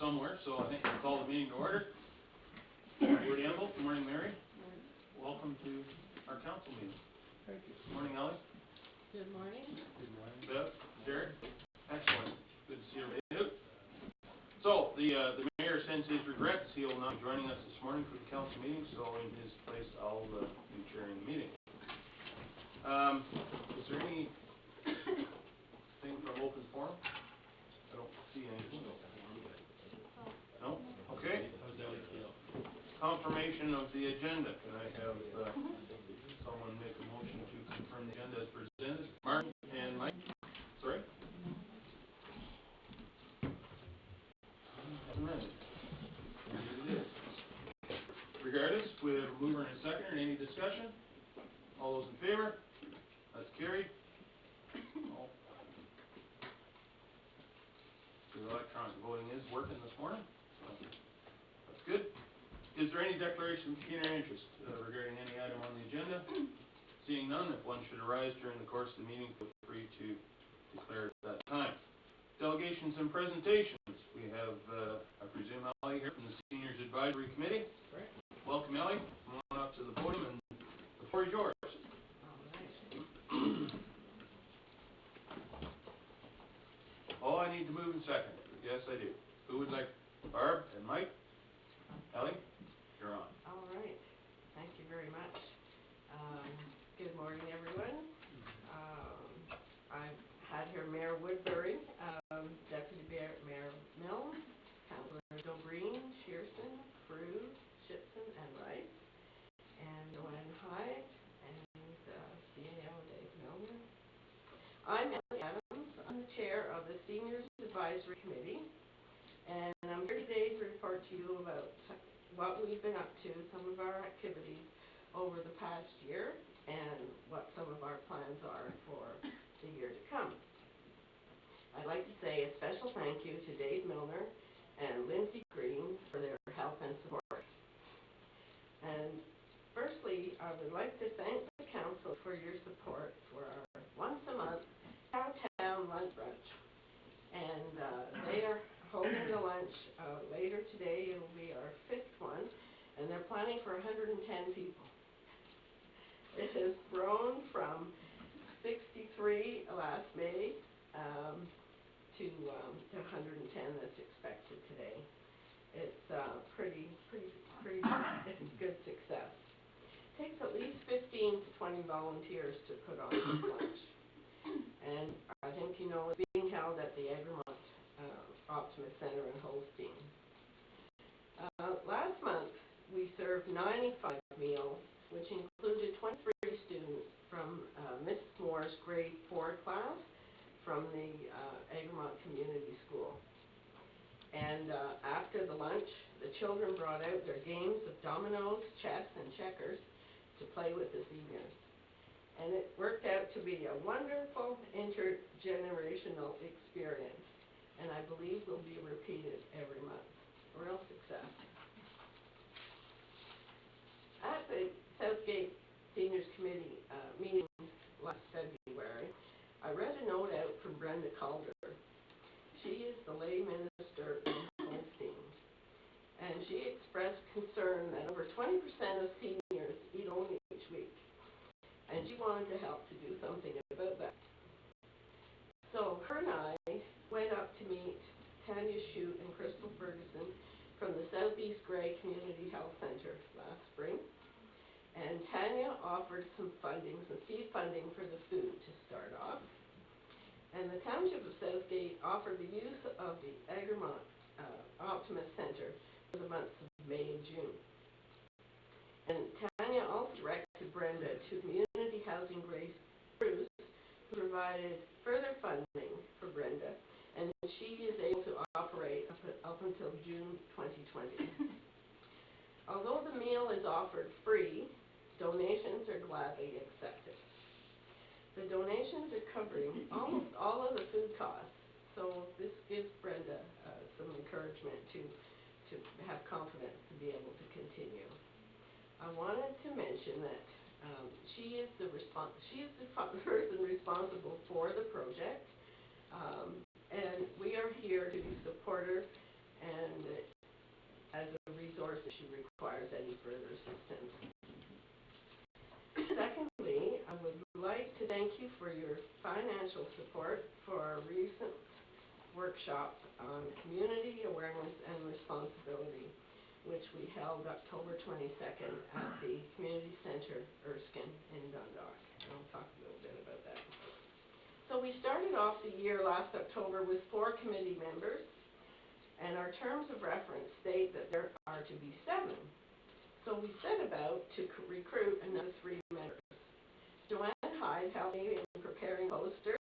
somewhere, so I think we'll call the meeting to order. Good Amble, good morning, Mary. Welcome to our council meeting. Thank you. Good morning, Ellie. Good morning. Good morning. Bev, Jared. Excellent. Good to see everybody. So, the mayor sends his regrets. He will not be joining us this morning for the council meeting, so in his place, I'll be chairing the meeting. Is there any thing from open forum? I don't see anything. No? Okay. Confirmation of the agenda. Can I have someone make a motion to confirm the agenda as presented? Martin and Mike? Sorry? Regardless, we have a mover and a seconder. Any discussion? All those in favor? That's carried. The electronic voting is working this morning, so that's good. Is there any declaration of pecuniary interest regarding any item on the agenda? Seeing none, if one should arise during the course of the meeting, feel free to declare at that time. Delegations and presentations. We have, I presume, Ellie here from the Seniors Advisory Committee. Right. Welcome, Ellie. Come on up to the podium, and the floor is yours. Oh, I need to move and second it. Yes, I do. Who would like? Barb and Mike? Ellie, you're on. All right. Thank you very much. Good morning, everyone. I've had here Mayor Woodbury, Deputy Mayor Milne, Councillor Dobreen, Shearson, Cruz, Shipson, and Rice, and Joanne Hyde, and CAO Dave Milner. I'm Ellie Adams. I'm the chair of the Seniors Advisory Committee, and I'm here today to report to you about what we've been up to, some of our activities over the past year, and what some of our plans are for the year to come. I'd like to say a special thank you to Dave Milner and Lindsay Green for their help and support. And firstly, I would like to thank the council for your support for our once a month downtown lunch brunch. And they are holding the lunch later today. It'll be our 5th one, and they're planning for 110 people. It has grown from 63 last May to 110 that's expected today. It's pretty good success. It takes at least 15 to 20 volunteers to put on this lunch. And I think you know it's being held at the Egremont Optimist Center in Holstein. Last month we served 95 meals, which included 23 students from Miss Moore's grade 4 class from the Egremont Community School. And after the lunch, the children brought out their games of dominoes, chess, and checkers to play with the seniors. And it worked out to be a wonderful intergenerational experience, and I believe will be repeated every month. Real success. At the Southgate Seniors Committee meeting last February, I read a note out from Brenda Calder. She is the lay minister in Holstein, and she expressed concern that over 20% of seniors eat only each week, and she wanted to help to do something about that. So her and I went up to meet Tanya Shute and Crystal Ferguson from the Southeast Grey Community Health Centre last spring, and Tanya offered some funding, some seed funding for the food to start off. And the Township of Southgate offered the use of the Egremont Optimist Center for the months of May and June. And Tanya also directed Brenda to Community Housing Grace Cruz, who provided further funding for Brenda, and she is able to operate up until June 2020. Although the meal is offered free, donations are gladly accepted. The donations are covering almost all of the food costs, so this gives Brenda some encouragement to have confidence to be able to continue. I wanted to mention that she is the person responsible for the project, and we are here to support her and financial support for our recent workshop on community awareness and responsibility, which we held October 22nd at the Community Centre, Erskine in Dundalk. And I'll talk a little bit about that. So we started off the year last October with 4 committee members, and our terms of reference state that there are to be 7. So we set about to recruit another 3 members. Joanne Hyde helped me in preparing a poster,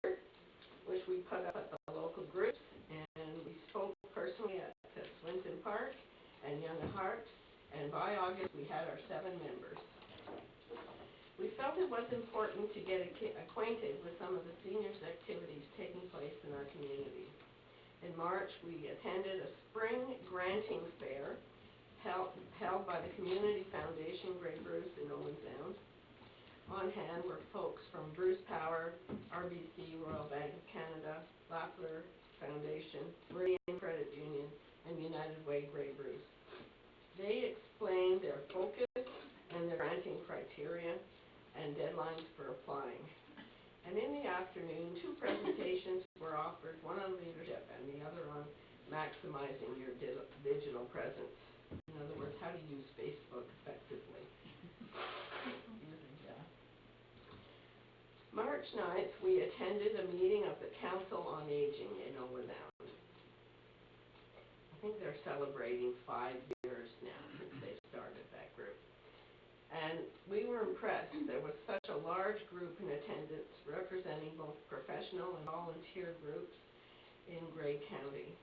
which we put up at the local groups, and we spoke personally at Swinton Park and Young at Heart, and by August we had our 7 members. We felt it was important to get acquainted with some of the seniors' activities taking place in our community. In March, we attended a spring granting fair held by the Community Foundation Grey Bruce in Owen Sound. On hand were folks from Bruce Power, RBC, Royal Bank of Canada, Lafleur Foundation, Meridian Credit Union, and United Way Grey Bruce. They explained their focus and their granting criteria and deadlines for applying. And in the afternoon, 2 presentations were offered, one on leadership and the other on maximizing your digital presence. In other words, how to use Facebook effectively. March 9th, we attended a meeting of the Council on Aging in Owen Sound. I think they're celebrating 5 years now since they started that group. And we were impressed. There was such a large group in attendance representing both professional and volunteer groups in Grey County.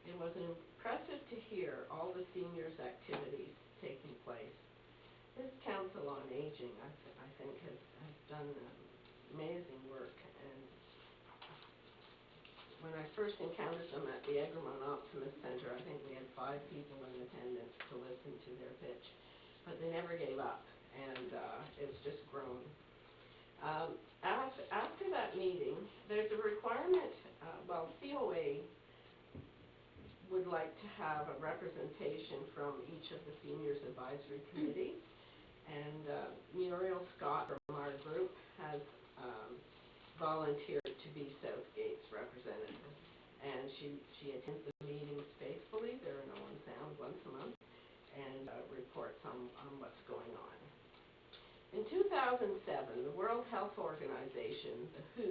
It was impressive to hear all the seniors' activities taking place. This Council on Aging, I think, has done amazing work. And when I first encountered them at the Egremont Optimist Centre, I think we had 5 people in attendance to listen to their pitch. But they never gave up, and it's just grown. After that meeting, there's a requirement, COA would like to have a representation from each of the Seniors Advisory Committee, and Muriel Scott from our group has volunteered to be Southgate's representative, and she attends the meetings faithfully. They're in Owen Sound once a month, and reports on what's going on. In 2007, the World Health Organization, the WHO,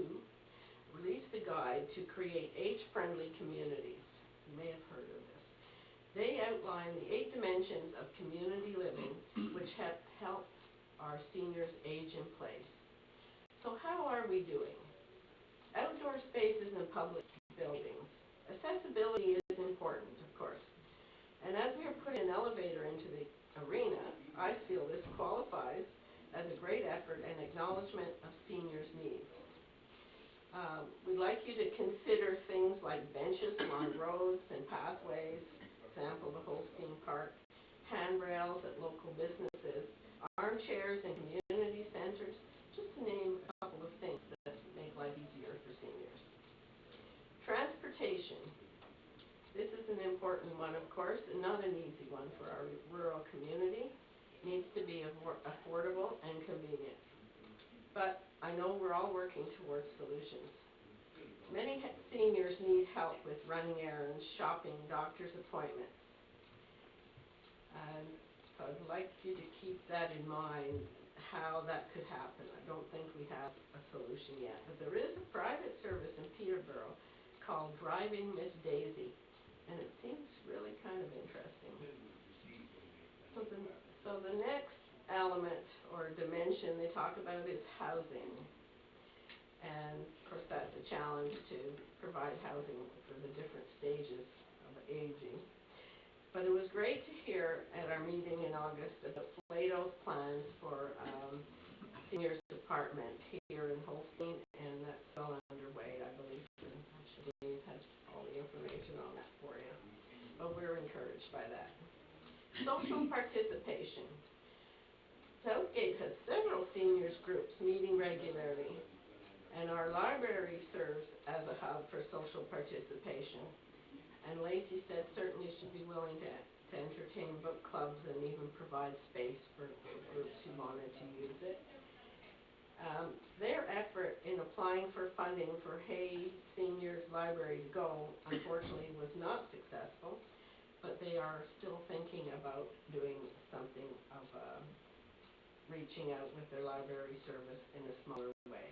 released a guide to create age-friendly communities. You may have heard of this. They outline the 8 dimensions of community living which have helped our seniors age in place. So how are we doing? Outdoor spaces and public buildings. Accessibility is important, of course. And as we are putting an elevator into the arena, I feel this qualifies as a great effort and acknowledgement of seniors' needs. We'd like you to consider things like benches along roads and pathways, example the Holstein Park, handrails at local businesses, armchairs in community centers, just to name a couple of things that make life easier for seniors. Transportation. This is an important one, of course, and not an easy one for our rural community. It needs to be affordable and convenient. But I know we're all working towards solutions. Many seniors need help with running errands, shopping, doctor's appointments. And so I'd like you to keep that in mind, how that could happen. I don't think we have a solution yet. But there is a private service in Peterborough called Driving Miss Daisy. And it seems really kind of interesting. So the next element or dimension they talk about is housing. And of course that's a challenge to provide housing for the different stages of aging. But it was great to hear at our meeting in August about Plato's plans for seniors apartment here in Holstein, and that's still underway, I believe. And Dave has all the information on that for you. But we're encouraged by that. Social participation. Southgate has several seniors groups meeting regularly, and our library serves as a hub for social participation. And Lacey said certainly she'd be willing to entertain book clubs and even provide space for groups who wanted to use it. Their effort in applying for funding for Hay Seniors Library to Go unfortunately was not successful, but they are still thinking about doing something of reaching out with their library service in a smaller way.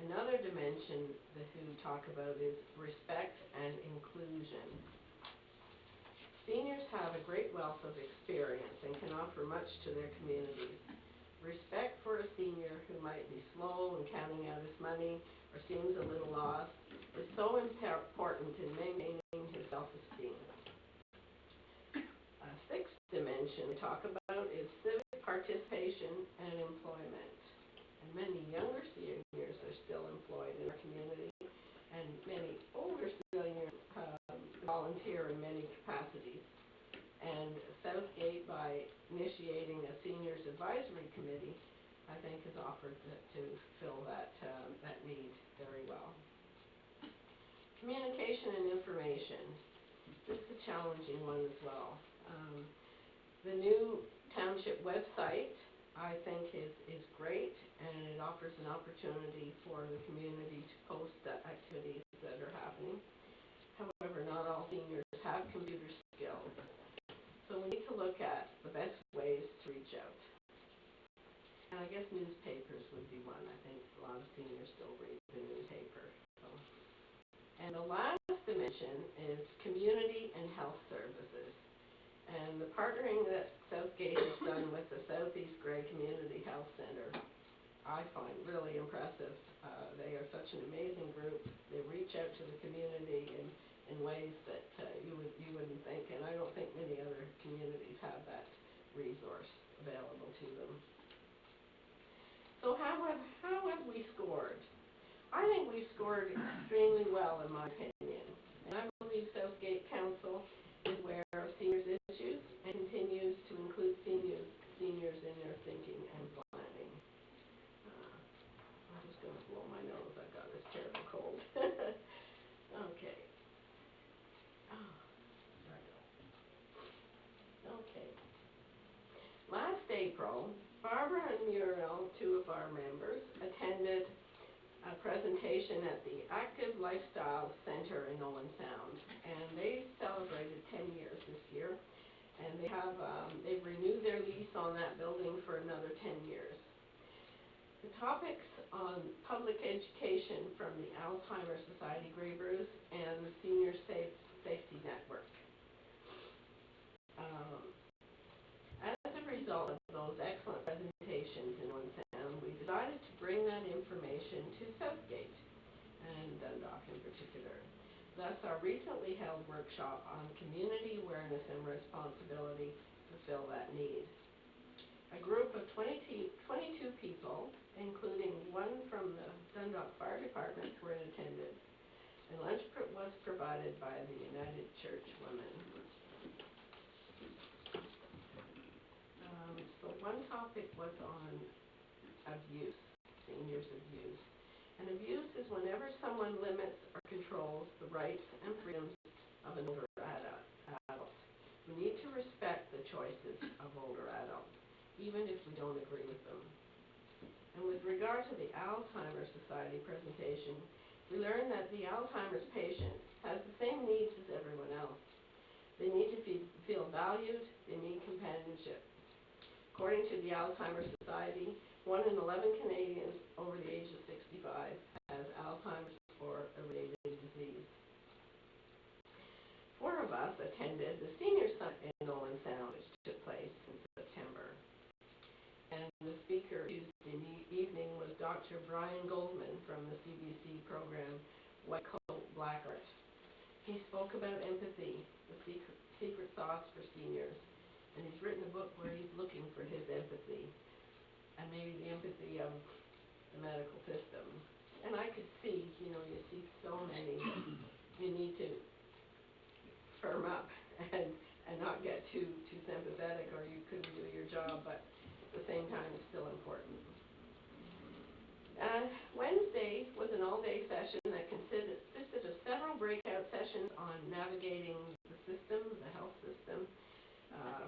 Another dimension the WHO talk about is respect and inclusion. Seniors have a great wealth of experience and can offer much to their communities. Respect for a senior who might be slow in counting out his money or seems a little lost is so important in maintaining his self-esteem. A sixth dimension we talk about is civic participation and employment. And many younger seniors are still employed in our community, and many older seniors volunteer in many capacities. And Southgate, by initiating a seniors advisory committee, I think has offered to fill that need very well. Communication and information. This is a challenging one as well. The new township website, I think, is great, and it offers an opportunity for the community to post activities that are happening. However, not all seniors have computer skills, so we need to look at the best ways to reach out. And I guess newspapers would be one. I think a lot of seniors still read the newspaper. So. And the last dimension is community and health services. And the partnering that Southgate has done with the Southeast Grey Community Health Centre, I find really impressive. They are such an amazing group. They reach out to the community in ways that you wouldn't think, and I don't think many other communities have that resource available to them. So how have we scored? I think we've scored extremely well, in my opinion, and I believe Southgate Council is aware of seniors' issues and continues to include seniors in their thinking and planning. I'm just going to blow my nose. I've got this terrible cold. Okay. Okay. Last April, Barbara and Muriel, two of our members, attended a presentation at the Active Lifestyle Center in Owen Sound, and they celebrated 10 years this year, and they've renewed their lease on that building for another 10 years. The topics on public education from the Alzheimer's Society Grey Bruce and the Senior Safety Network. As a result of those excellent presentations in Owen Sound, we decided to bring that information to Southgate, and Dundalk in particular. Thus, our recently held workshop on community awareness and responsibility to fill that need. A group of 22 people, including one from the Dundalk Fire Department, were in attendance, and lunch was provided by the United Church Women. So one topic was on abuse, seniors' abuse. And abuse is whenever someone limits or controls the rights and freedoms of an older adult. We need to respect the choices of older adults, even if we don't agree with them. And with regard to the Alzheimer's Society presentation, we learned that the Alzheimer's patient has the same needs as everyone else. They need to feel valued, they need companionship. According to the Alzheimer's Society, 1 in 11 Canadians over the age of 65 has Alzheimer's or a related disease. 4 of us attended the Senior Summit in Owen Sound, which took place in September. And the speaker Tuesday evening was Dr. Brian Goldman from the CBC program, White Coat, Black Art. He spoke about empathy, the secret sauce for seniors. And he's written a book where he's looking for his empathy, and maybe the empathy of the medical system. And I could see, you see so many that you need to firm up and not get too sympathetic, or you couldn't do your job, but at the same time it's still important. Wednesday was an all-day session that consisted of several breakout sessions on navigating the system, the health system,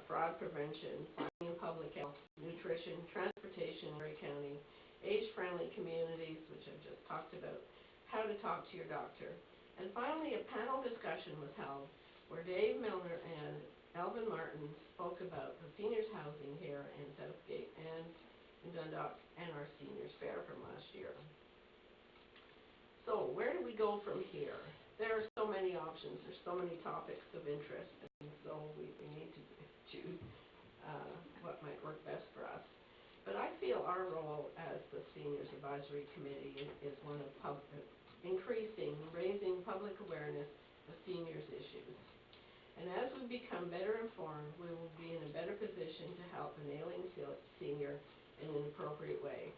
fraud prevention, planning of public health, nutrition, transportation, transportation in Grey County, age-friendly communities, which I've just talked about, how to talk to your doctor. And finally, a panel discussion was held where Dave Milner and Elvin Martin spoke about the seniors housing here in Southgate and in Dundalk and our seniors fair from last year. So where do we go from here? There are so many options, there's so many topics of interest, and so we need to choose what might work best for us. But I feel our role as the Seniors Advisory Committee is one of raising public awareness of seniors issues. And as we become better informed, we will be in a better position to help an ailing senior in an appropriate way.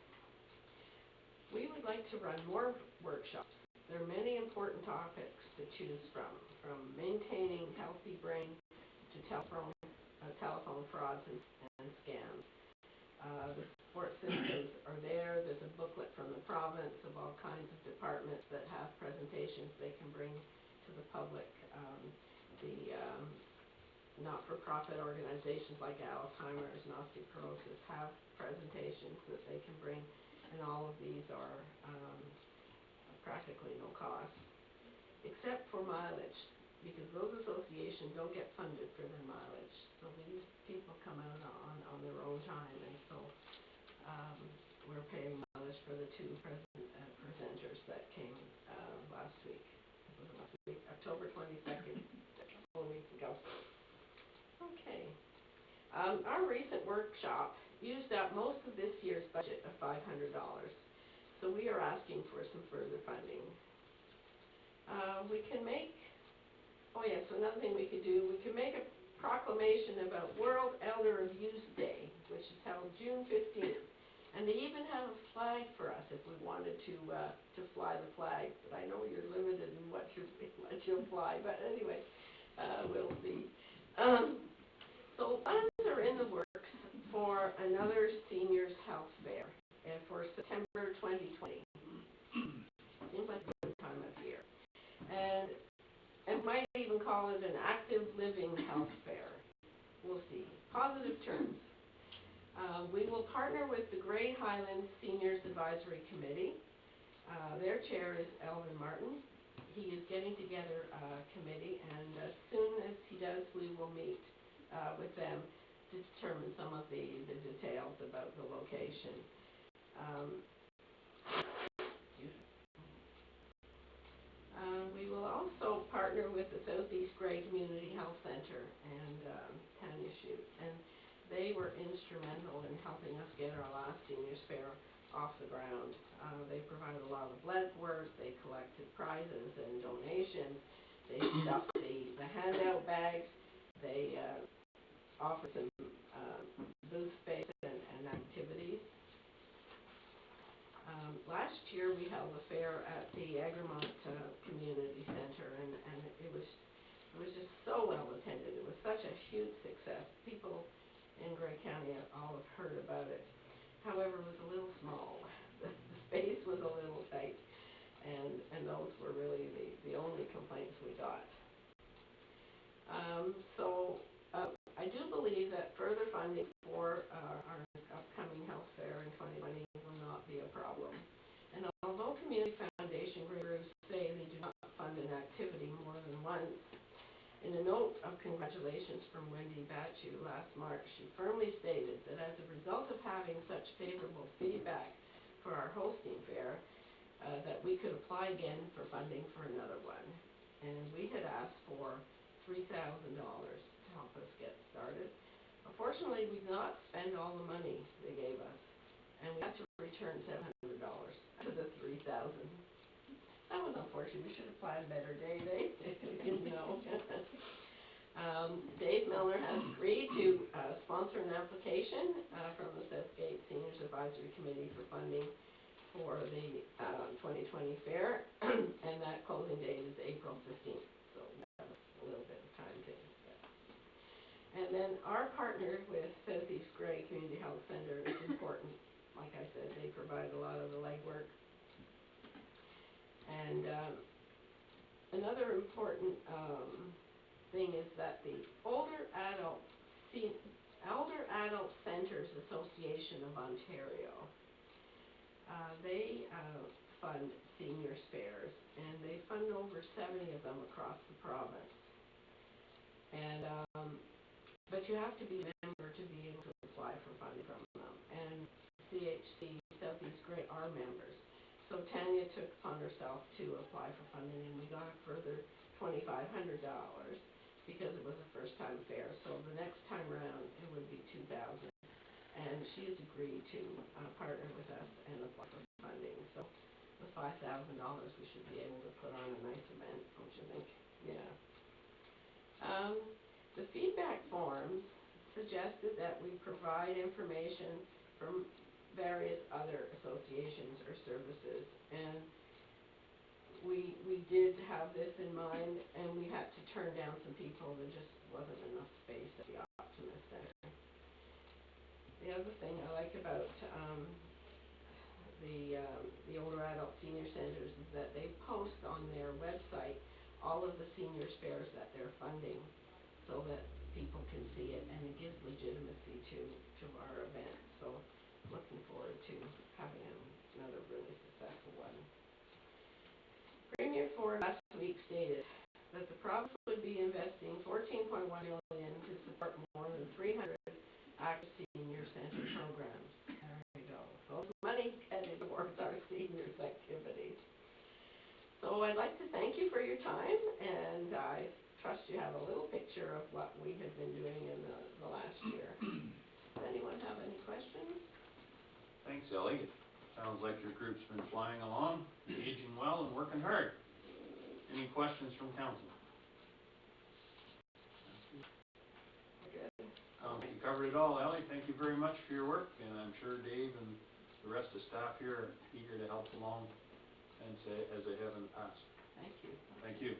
We would like to run more workshops. There are many important topics to choose from maintaining healthy brain to telephone frauds and scams. The support systems are there. There's a booklet from the province of all kinds of departments that have presentations they can bring to the public. The not-for-profit organizations like Alzheimer's and osteoporosis have presentations that they can bring, and all of these are practically no cost, except for mileage, because those associations don't get funded for their mileage. So these people come out on their own time, and so we're paying mileage for the two presenters that came last week. Was it last week? October 22nd, a couple of weeks ago. Okay. Our recent workshop used up most of this year's budget of $500, so we are asking for some further funding. We can make, another thing we could do, we can make a proclamation about World Elder Abuse Day, which is held June 15th. And they even have a flag for us if we wanted to fly the flag. But I know you're limited in what you'll fly. But anyway, we'll see. So funds are in the works for another seniors health fair for September 2020. Seems like a good time of year. And might even call it an active living health fair. We'll see. Positive terms. We will partner with the Grey Highlands Seniors Advisory Committee. Their chair is Elvin Martin. He is getting together a committee, and as soon as he does, we will meet with them to determine some of the details about the location. We will also partner with the Southeast Grey Community Health Center and Tanya Shute, and they were instrumental in helping us get our last seniors fair off the ground. They provided a lot of blood work, they collected prizes and donations, they stuffed the handout bags, they offered some booth space and activities. Last year we held a fair at the Egremont Community Center, and it was just so well attended. It was such a huge success. People in Grey County all have heard about it. However, it was a little small. The space was a little tight, and those were really the only complaints we got. I do believe that further funding for our upcoming health fair in 2020 will not be a problem. And although community foundation groups say they do not fund an activity more than once, in a note of congratulations from Wendy Batchu last March, she firmly stated that as a result of having such favorable feedback for our hosting fair, that we could apply again for funding for another one. And we had asked for $3,000 to help us get started. Unfortunately, we did not spend all the money they gave us, and we had to return $700 out of the $3,000. That was unfortunate. We should have planned better, Dave. Didn't know. Dave Milner has agreed to sponsor an application from the Southgate Seniors Advisory Committee for funding for the 2020 fair, and that closing date is April 15th, so we have a little bit of time to get. And then our partner with Southeast Grey Community Health Center is important. Like I said, they provide a lot of the legwork. And another important thing is that the older adult Elder Adult Centers Association of Ontario. They fund senior spares, and they fund over 70 of them across the province. And but you have to be a member to be able to apply for funding from them. And CHC, Southeast Grey, are members. So Tanya took upon herself to apply for funding, and we got a further $2,500 because it was a first-time fair. So the next time around, it would be $2,000. And she has agreed to partner with us and apply for funding. So with $5,000, we should be able to put on a nice event, don't you think? Yeah. The feedback forms suggested that we provide information from various other associations or services, and we did have this in mind, and we had to turn down some people. There just wasn't enough space at the Optimist Center. The other thing I like about the older adult senior centers is that they post on their website all of the senior spares that they're funding, so that people can see it, and it gives legitimacy to our event. So looking forward to having another really successful one. Premier Ford last week stated that the province would be investing $14.1 million to support more than 300 active senior center programs. There we go. So money headed towards our seniors activities. So I'd like to thank you for your time, and I trust you have a little picture of what we have been doing in the last year. Does anyone have any questions? Thanks, Ellie. It sounds like your group's been flying along, engaging well, and working hard. Any questions from council? Good. You covered it all, Ellie. Thank you very much for your work, and I'm sure Dave and the rest of the staff here are eager to help along as they have in the past. Thank you. Thank you.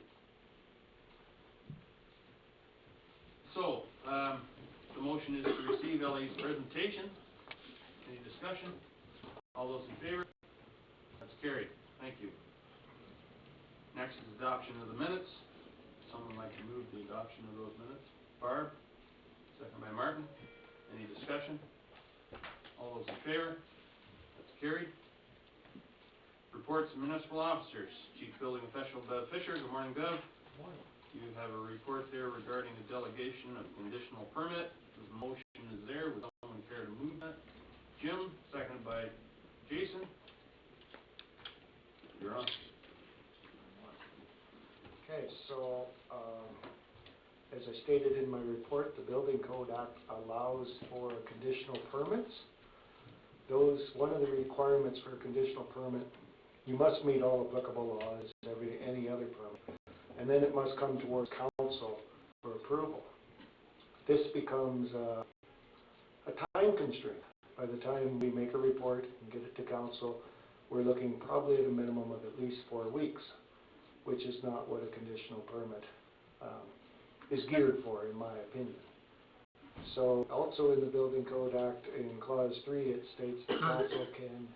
So, the motion is to receive Ellie's presentation. Any discussion? All those in favor? That's carried. Thank you. Next is adoption of the minutes. Someone like to move the adoption of those minutes? Barb? Second by Martin. Any discussion? All those in favor? That's carried. Reports of municipal officers. Chief Building Official Bev Fisher. Good morning, Bev. Good morning. You have a report there regarding the delegation of conditional permit. The motion is there. Would someone care to move that? Jim, seconded by Jason. You're on. Okay, so, as I stated in my report, the Building Code Act allows for conditional permits. One of the requirements for a conditional permit, you must meet all applicable laws, any other permit, and then it must come towards council for approval. This becomes a time constraint. By the time we make a report and get it to council, we're looking probably at a minimum of at least 4 weeks, which is not what a conditional permit is geared for, in my opinion. So also in the Building Code Act, in Clause 3, it states the council can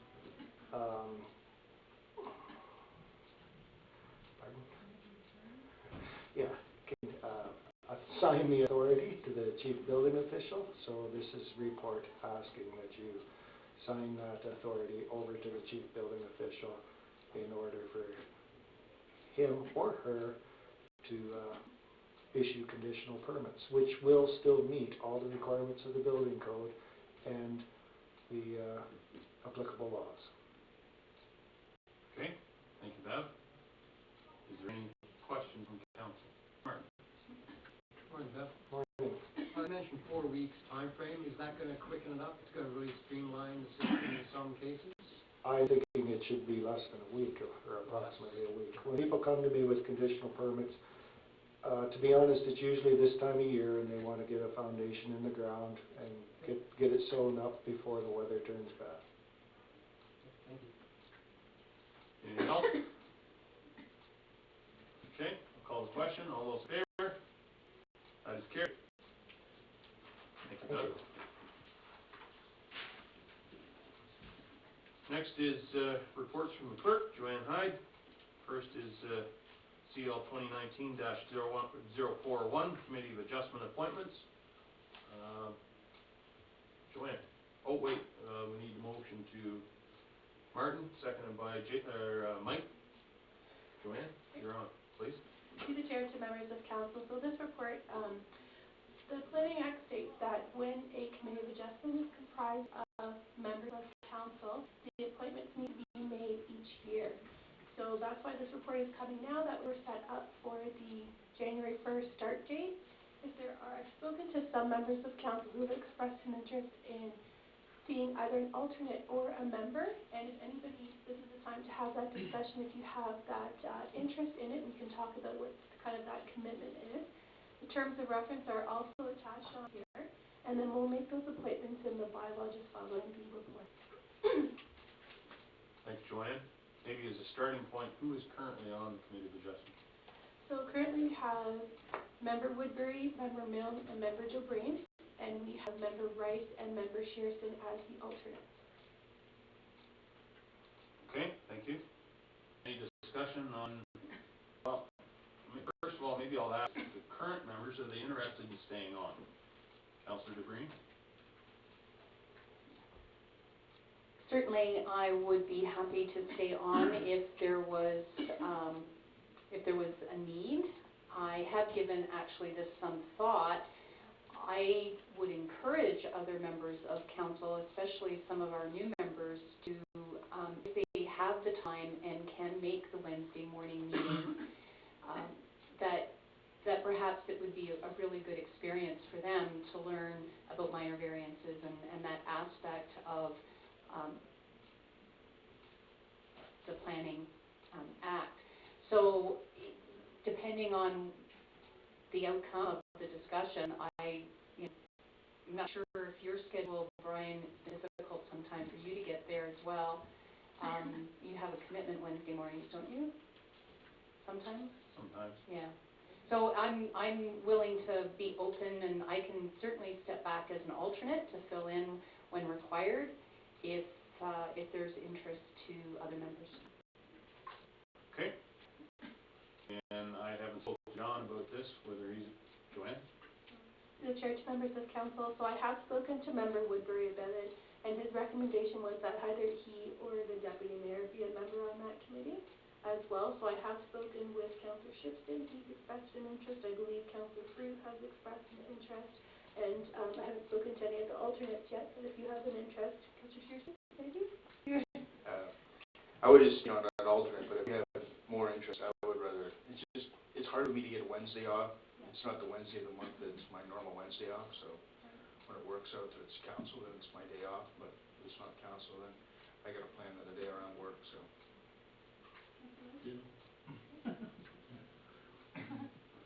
assign the authority to the chief building official. So this is report asking that you sign that authority over to the chief building official in order for him or her to issue conditional permits, which will still meet all the requirements of the building code and the applicable laws. Okay, thank you, Bev. Is there any questions from council? Martin? Morning, Beth. Morning. I mentioned 4 weeks time frame. Is that going to quicken it up? It's going to really streamline the system in some cases? I'm thinking it should be less than a week or approximately a week. When people come to me with conditional permits, to be honest, it's usually this time of year and they want to get a foundation in the ground and get it sewn up before the weather turns bad. Thank you. Anything else? Okay, I'll call the question. All those in favor? That is carried. Thank you, Doug. Next is reports from the clerk, Joanne Hyde. First is CL 2019-041, Committee of Adjustment Appointments. Joanne. Oh, wait, we need a motion to Martin, seconded by Mike. Joanne, you're on, please. Through the chair to members of council, so this report, the Planning Act states that when a committee of adjustment is comprised of members of council, the appointments need to be made each year. So that's why this report is coming now, that we're set up for the January 1st start date. I've spoken to some members of council who have expressed an interest in seeing either an alternate or a member, and if anybody, this is the time to have that discussion if you have that interest in it. We can talk about what kind of that commitment is. The terms of reference are also attached on here, and then we'll make those appointments in the bylaw just following the report. Thanks, Joanne. Maybe as a starting point, who is currently on the Committee of Adjustment? So currently we have Member Woodbury, Member Milne, and Member Dubreen, and we have Member Rice and Member Shearson as the alternates. Okay, thank you. Any discussion on, well, first of all, maybe I'll ask the current members, are they interested in staying on? Councillor Dubreen? Certainly, I would be happy to stay on if there was a need. I have given actually this some thought. I would encourage other members of council, especially some of our new members, to, if they have the time and can make the Wednesday morning meetings, that perhaps it would be a really good experience for them to learn about minor variances and that aspect of the Planning Act. So, depending on the outcome of the discussion, I'm not sure if your schedule, Brian, is difficult sometime for you to get there as well. You have a commitment Wednesday mornings, don't you? Sometimes? Sometimes. Yeah. So I'm willing to be open, and I can certainly step back as an alternate to fill in when required if there's interest to other members. Okay. And I haven't spoken to John about this, whether he's, Joanne? The church members of council, so I have spoken to Member Woodbury about it, and his recommendation was that either he or the deputy mayor be a member on that committee as well. So I have spoken with Councillor Shipston, he's expressed an interest. I believe Councillor Fruit has expressed an interest, and I haven't spoken to any of the alternates yet, but if you have an interest, Councillor Shipston, maybe? I would just, not an alternate, but if you have more interest, I would rather, it's hard for me to get a Wednesday off. It's not the Wednesday of the month, it's my normal Wednesday off, so when it works out that it's council, then it's my day off, but if it's not council, then I gotta plan another day around work, so.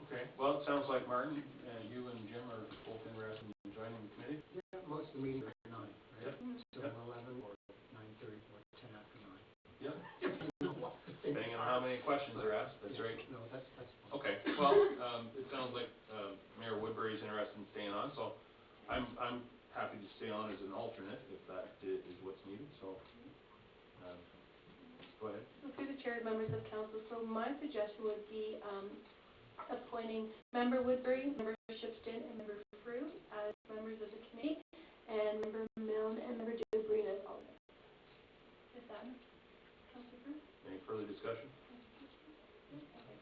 Okay, well, it sounds like Martin, you and Jim are both interested in joining the committee. Yeah, most of the meetings are at 9, right? Yep. So Yep. 11 or 9:30 or 10 after 9. Yep. Depending on how many questions are asked, that's right. No, that's fine. Okay, well, it sounds like Mayor Woodbury is interested in staying on, so I'm happy to stay on as an alternate if that is what's needed, so, go ahead. So through the chair and members of council, so my suggestion would be appointing Member Woodbury, Member Shipston, and Member Fruit as members of the committee, and Member Milne and Member Dubreen as alternates. Is that Councillor Fruit? Any further discussion?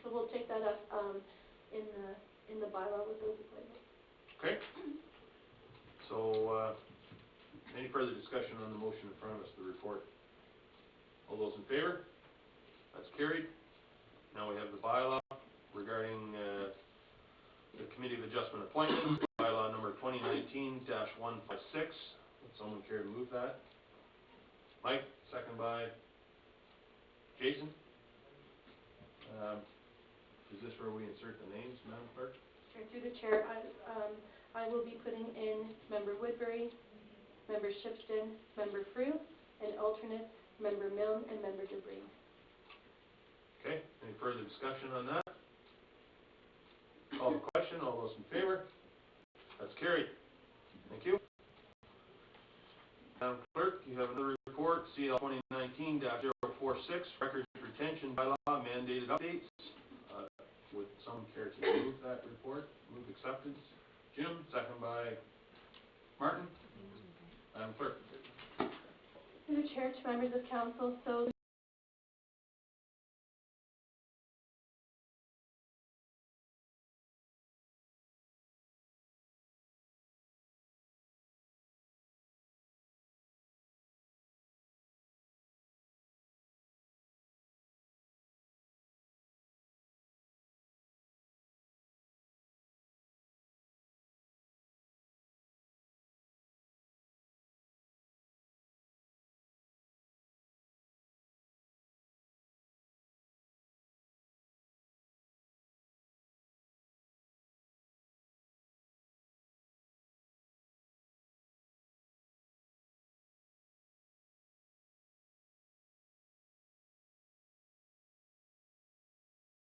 So we'll take that up in the bylaw with those appointments. Okay. So, any further discussion on the motion in front of us, the report? All those in favor? That's carried. Now we have the bylaw regarding the Committee of Adjustment appointments, bylaw number 2019-156. Would someone care to move that? Mike, second by Jason. Is this where we insert the names, Madam Clerk? Sure, through the chair, I will be putting in Member Woodbury, Member Shipston, Member Fruit, and alternates Member Milne and Member Dubreen. Okay, any further discussion on that? Call the question, all those in favor? That's carried. Thank you. Madam Clerk, you have another report, CL 2019-046, records retention bylaw mandated updates. Would someone care to move that report, move acceptance? Jim, second by Martin. Madam Clerk? Through the chair to members of council, so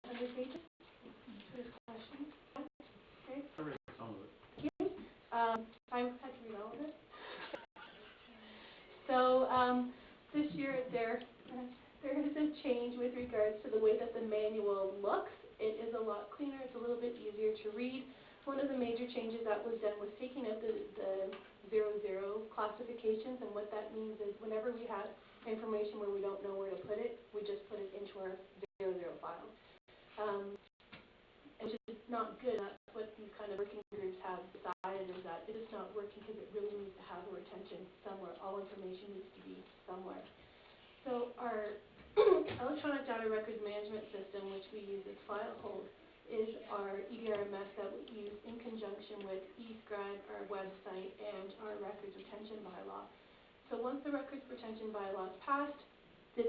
other pages, there's questions. Okay, I read some of it. I had to read all of it. So, this year there is a change with regards to the way that the manual looks. It is a lot cleaner, it's a little bit easier to read. One of the major changes that was done was taking out the 00 classifications, and what that means is whenever we have information where we don't know where to put it, we just put it into our 00 file. Which is not good. That's what these kind of working groups have decided, is that it is not working because it really needs to have our attention somewhere. All information needs to be somewhere. So our electronic data records management system, which we use as FileHold, is our EDRMS that we use in conjunction with eScribe, our website, and our records retention bylaw. So once the records retention bylaw is passed, the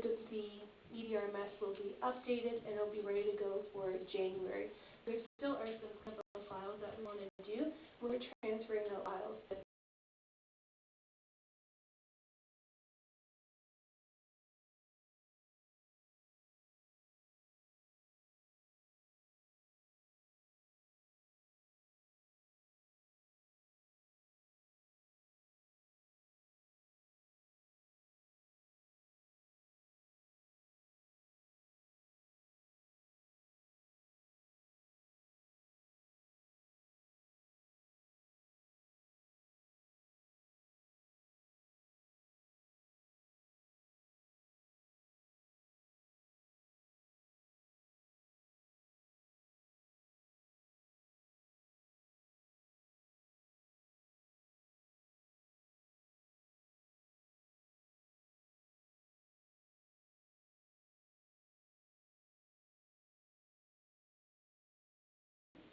EDRMS will be updated and it'll be ready to go for January. There still are some clinical files that we want to do. We're transferring the files.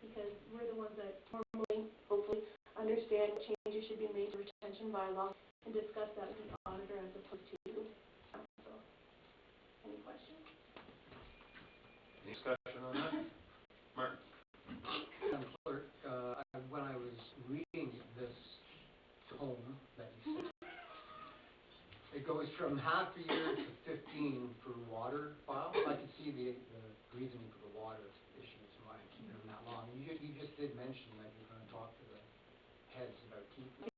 Because we're the ones that normally, hopefully, understand what changes should be made to retention bylaw and discuss that with the auditor as opposed to council. Any questions? Any discussion on that? Martin? Madam Clerk, when I was reading this tome that you sent, it goes from half a year to 15 for water files. I can see the reasoning for the water issues, why I'm keeping them that long. And you just did mention that you're going to talk to the heads about keeping them.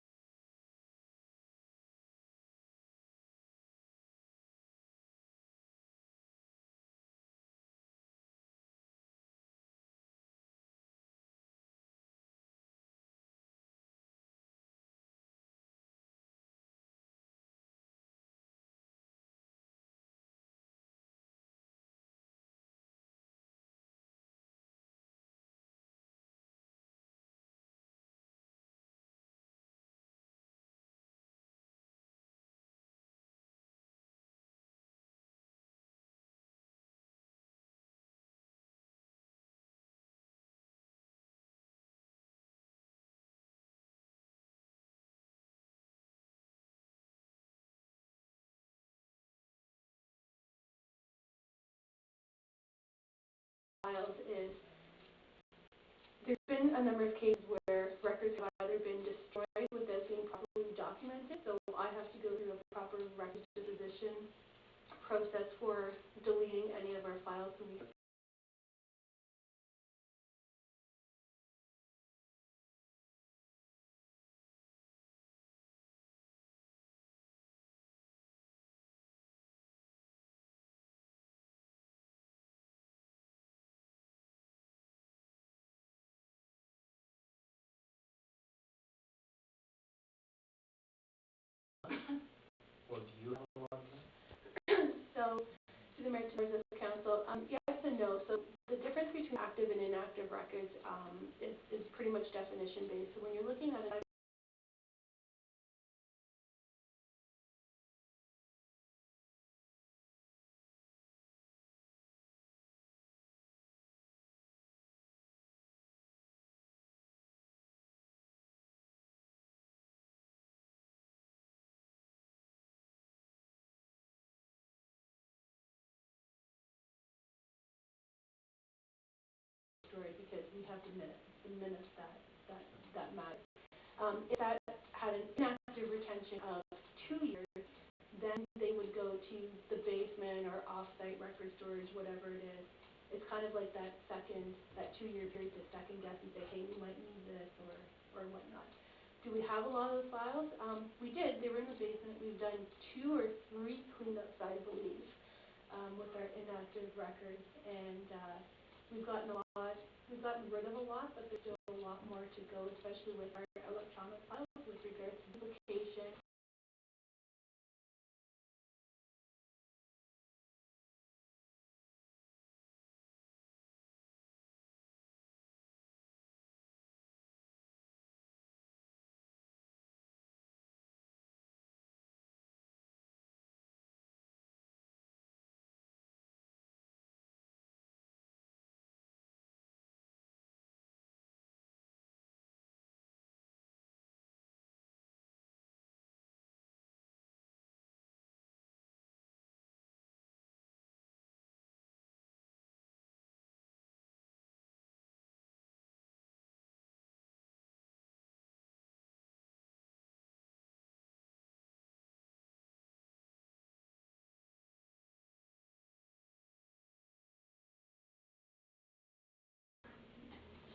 Files is, there's been a number of cases where records have either been destroyed without being properly documented, so I have to go through a proper records disposition process for deleting any of our files, so we So, to the mayor, to members of the council, yes and no. So the difference between active and inactive records is pretty much definition based. So when you're looking at an story, because we have the minutes that matter. If that had an inactive retention of 2 years, then they would go to the basement or off-site record storage, whatever it is. It's kind of like that 2-year period to second guess and say, hey, we might need this or whatnot. Do we have a lot of those files? We did. They were in the basement. We've done 2 or 3 cleanups, I believe, with our inactive records, and we've gotten rid of a lot, but there's still a lot more to go, especially with our electronic files with regards to duplication.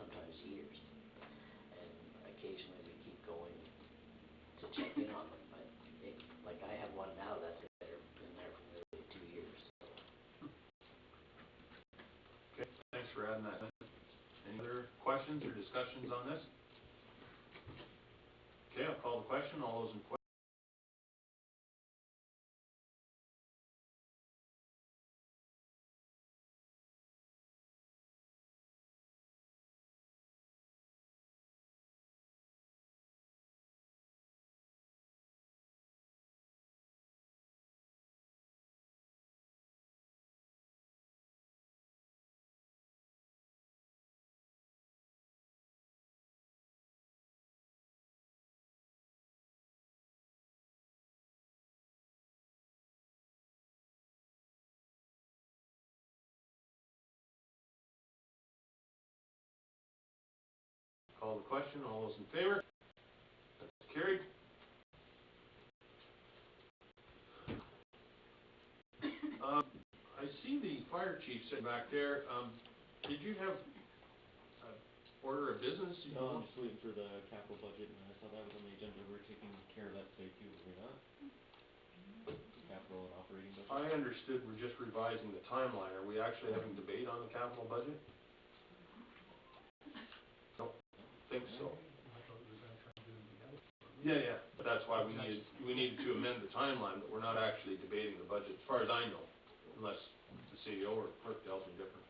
sometimes years. And occasionally we keep going to check in on them, but like I have one now that's been there for nearly 2 years, so. Okay, thanks for adding that. Any other questions or discussions on this? Okay, I'll call the question. All those in favor? Call the question. All those in favor? That's carried. I see the fire chief sitting back there. Did you have order of business? No, I'm just waiting for the capital budget, and I saw that was on the agenda. We're taking care of that today too, are we not? Capital and operating budget. I understood we're just revising the timeline. Are we actually having debate on the capital budget? Don't think so. Yeah, but that's why we needed to amend the timeline, but we're not actually debating the budget, as far as I know, unless the CEO or clerk tells me different.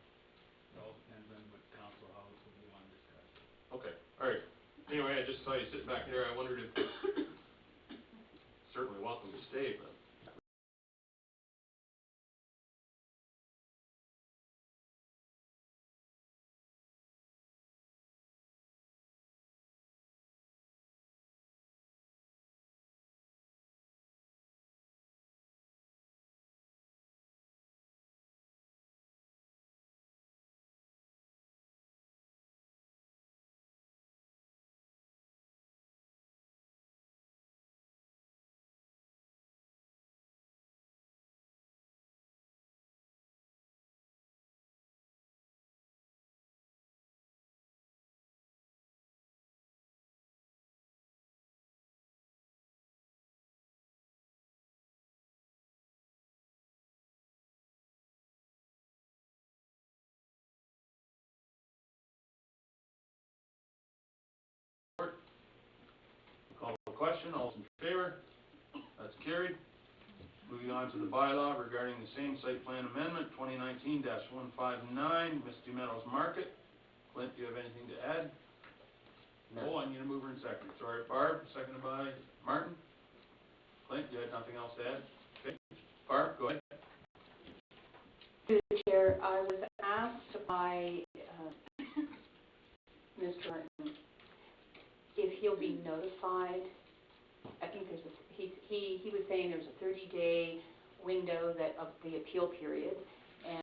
It all depends on what council house we want to discuss. Okay, all right. Anyway, I just saw you sitting back there. I wondered if, certainly welcome to stay, but. Call the question. All those in favor? That's carried. Moving on to the bylaw regarding the same site plan amendment, 2019-159, Misty Meadows Market. Clint, do you have anything to add? No. Oh, I need a mover and seconder. Sorry, Barb, seconded by Martin. Clint, you had nothing else to add? Okay. Barb, go ahead. Through the chair, I was asked by, Mr. Martin if he'll be notified. I think there's he was saying there's a 30-day window of the appeal period,